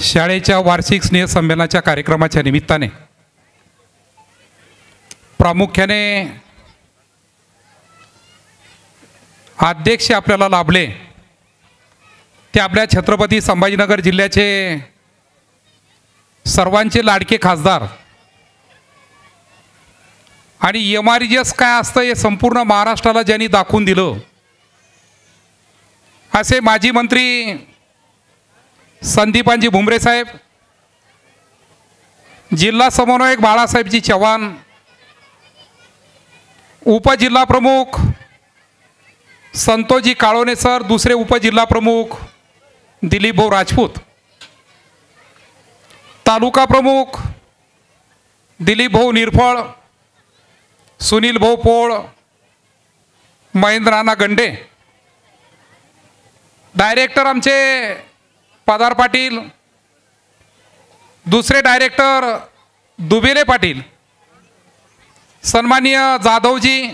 शाळेच्या वार्षिक स्नेहसंमेलनाच्या कार्यक्रमाच्या निमित्ताने प्रामुख्याने अध्यक्ष आपल्याला लाभले ते आपल्या छत्रपती संभाजीनगर जिल्ह्याचे सर्वांचे लाडके खासदार आणि एमआरजीएस काय असतं हे संपूर्ण महाराष्ट्राला ज्यांनी दाखवून दिलं असे माजी मंत्री संदीपानजी भुमरे साहेब, जिल्हा समन्वयक बाळासाहेबजी चव्हाण, उपजिल्हा प्रमुख संतोषजी काळोने सर, दुसरे उपजिल्हा प्रमुख दिलीप भाऊ राजपूत, तालुका प्रमुख दिलीप भाऊ निरफळ, सुनील भाऊ पोळ, महेंद्र नाना गंडे, डायरेक्टर आमचे पदार पाटील, दुसरे डायरेक्टर दुबेले पाटील, सन्माननीय जाधवजी,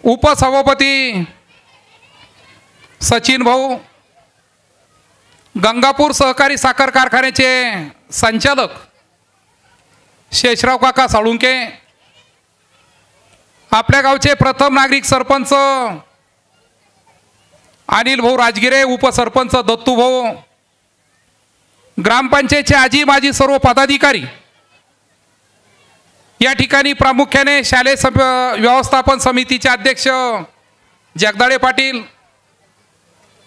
उपसभापती सचिन भाऊ, गंगापूर सहकारी साखर कारखान्याचे संचालक शेषराव काका साळुंके, आपल्या गावचे प्रथम नागरिक सरपंच अनिल भाऊ राजगिरे, उपसरपंच दत्तू भाऊ, ग्रामपंचायतचे आजी माजी सर्व पदाधिकारी, या ठिकाणी प्रामुख्याने शालेय व्यवस्थापन समितीचे अध्यक्ष जगदाळे पाटील,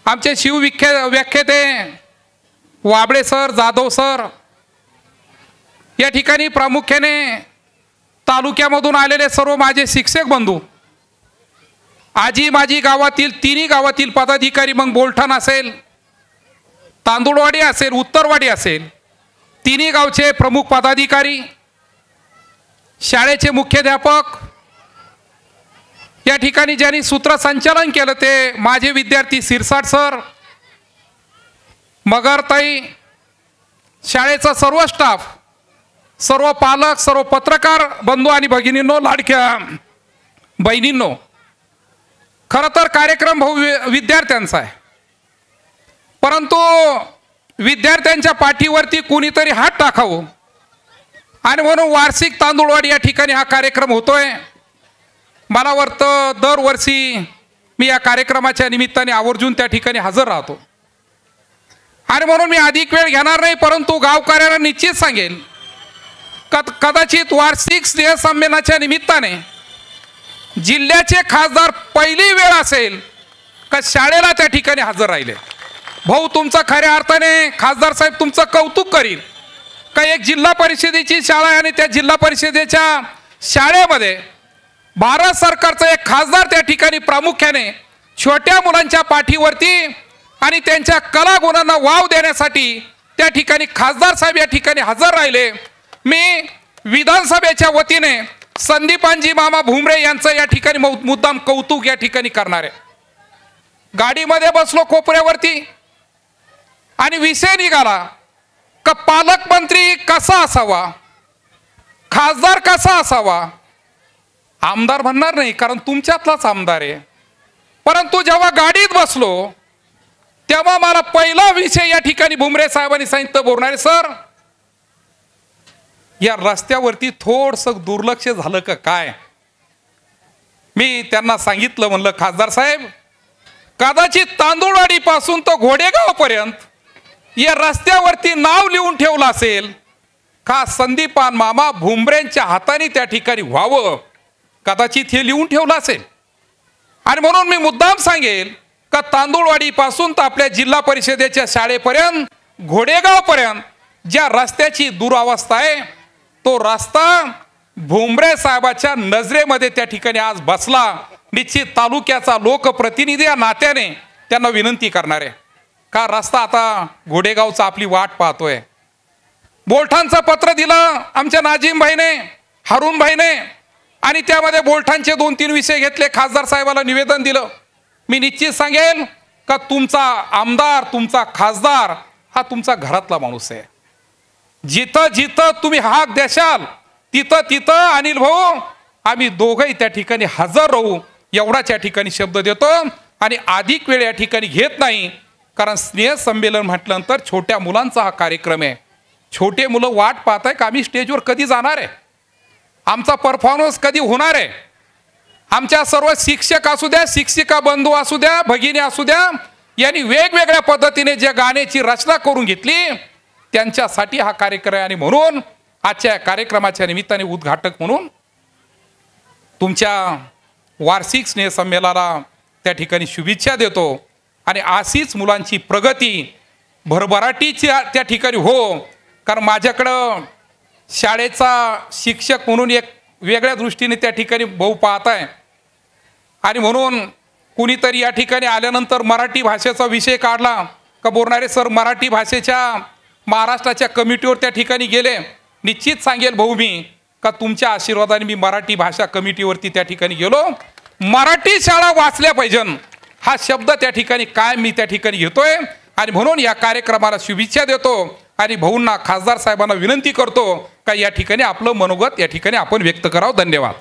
आमचे व्याख्याते वाबळे सर, जाधव सर, या ठिकाणी प्रामुख्याने तालुक्यामधून आलेले सर्व माझे शिक्षक बंधू, आजी माजी गावातील तिन्ही गावातील पदाधिकारी, मग बोलठाण असेल, तांदुळवाडी असेल, उत्तरवाडी असेल, तिन्ही गावचे प्रमुख पदाधिकारी, शाळेचे मुख्याध्यापक, या ठिकाणी ज्यांनी सूत्रसंचालन केलं ते माझे विद्यार्थी सिरसाट सर, मगरताई, शाळेचा सर्व स्टाफ, सर्व पालक, सर्व पत्रकार बंधू आणि भगिनींनो, लाडक्या बहिणींनो, खरं तर कार्यक्रम विद्यार्थ्यांचा आहे, परंतु विद्यार्थ्यांच्या पाठीवरती कुणीतरी हात टाकावं आणि म्हणून वार्षिक तांदूळवाडी या ठिकाणी हा कार्यक्रम होतोय. मला वाटतं दरवर्षी मी या कार्यक्रमाच्या निमित्ताने आवर्जून त्या ठिकाणी हजर राहतो आणि म्हणून मी अधिक वेळ घेणार नाही, परंतु गावकऱ्यांना निश्चित सांगेल कदाचित वार्षिक स्नेहसंमेलनाच्या निमित्ताने जिल्ह्याचे खासदार पहिली वेळ असेल का शाळेला त्या ठिकाणी हजर राहिले. भाऊ, तुमचं खऱ्या अर्थाने खासदार साहेब तुमचं कौतुक करील का एक जिल्हा परिषदेची शाळा आहे आणि त्या जिल्हा परिषदेच्या शाळेमध्ये भारत सरकारचा एक खासदार त्या ठिकाणी प्रामुख्याने छोट्या मुलांच्या पाठीवरती आणि त्यांच्या कलागुणांना वाव देण्यासाठी त्या ठिकाणी खासदार साहेब या ठिकाणी हजर राहिले. मी विधानसभेच्या वतीने संदीपानजी मामा भुमरे यांचं या ठिकाणी मुद्दाम कौतुक या ठिकाणी करणार आहे. गाडीमध्ये बसलो कोपऱ्यावरती आणि विषय निघाला का पालकमंत्री कसा असावा, खासदार कसा असावा. आमदार म्हणणार नाही कारण तुमच्यातलाच आमदार आहे, परंतु जेव्हा गाडीत बसलो तेव्हा मला पहिला विषय या ठिकाणी भुमरे साहेबांनी सांगितलं, बोलणारे सर या रस्त्यावरती थोडंसं दुर्लक्ष झालं का काय. मी त्यांना सांगितलं, म्हणलं खासदार साहेब कदाचित तांदूळवाडी पासून तो घोडेगाव पर्यंत या रस्त्यावरती नाव लिहून ठेवलं असेल का संदीपान मामा भुमरेंच्या हाताने त्या ठिकाणी व्हावं, कदाचित हे लिहून ठेवलं असेल. आणि म्हणून मी मुद्दाम सांगेल का तांदूळवाडी पासून तर आपल्या जिल्हा परिषदेच्या शाळेपर्यंत घोडेगाव पर्यंत ज्या रस्त्याची दुरावस्था आहे तो रस्ता भुमरे साहेबाच्या नजरेमध्ये त्या ठिकाणी आज बसला. निश्चित तालुक्याचा लोकप्रतिनिधी या नात्याने त्यांना विनंती करणार आहे का रस्ता आता घोडेगावचा आपली वाट पाहतोय. बोलठांचं पत्र दिलं आमच्या नाजिम भाईने, हारून भाईने, आणि त्यामध्ये बोलठांचे 2-3 विषय घेतले, खासदार साहेबाला निवेदन दिलं. मी निश्चित सांगेल का तुमचा आमदार, तुमचा खासदार हा तुमचा घरातला माणूस आहे. जिथं जिथं तुम्ही हाक द्याल तिथं तिथं अनिल भाऊ आम्ही दोघंही त्या ठिकाणी हजर राहू एवढाच या ठिकाणी शब्द देतो आणि अधिक वेळ या ठिकाणी घेत नाही. कारण स्नेहसंमेलन म्हटल्यानंतर छोट्या मुलांचा हा कार्यक्रम आहे. छोटे मुलं वाट पाहत आहे का आम्ही स्टेजवर कधी जाणार आहे, आमचा परफॉर्मन्स कधी होणार आहे. आमच्या सर्व शिक्षक असू द्या, शिक्षिका बंधू असू द्या, भगिनी असू द्या, यांनी वेगवेगळ्या पद्धतीने ज्या गाण्याची रचना करून घेतली त्यांच्यासाठी हा कार्यक्रम आहे. आणि म्हणून आजच्या कार्यक्रमाच्या निमित्ताने उद्घाटक म्हणून तुमच्या वार्षिक स्नेहसंमेलनाला त्या ठिकाणी शुभेच्छा देतो. आणि अशीच मुलांची प्रगती भरभराटीची त्या ठिकाणी हो. कारण माझ्याकडं शाळेचा शिक्षक म्हणून एक वेगळ्या दृष्टीने त्या ठिकाणी भाऊ पाहत आहे. आणि म्हणून कुणीतरी या ठिकाणी आल्यानंतर मराठी भाषेचा विषय काढला का बोलणारे सर मराठी भाषेच्या महाराष्ट्राच्या कमिटीवर त्या ठिकाणी गेले. निश्चित सांगेल भाऊ मी का तुमच्या आशीर्वादाने मी मराठी भाषा कमिटीवरती त्या ठिकाणी गेलो. मराठी शाळा वाचल्या पाहिजे हा शब्द त्या ठिकाणी काय मी त्या ठिकाणी घेतोय. आणि म्हणून या कार्यक्रमाला शुभेच्छा देतो. आणि भाऊंना खासदार साहेबांना विनंती करतो का या ठिकाणी आपलं मनोगत या ठिकाणी आपण व्यक्त करावं. धन्यवाद.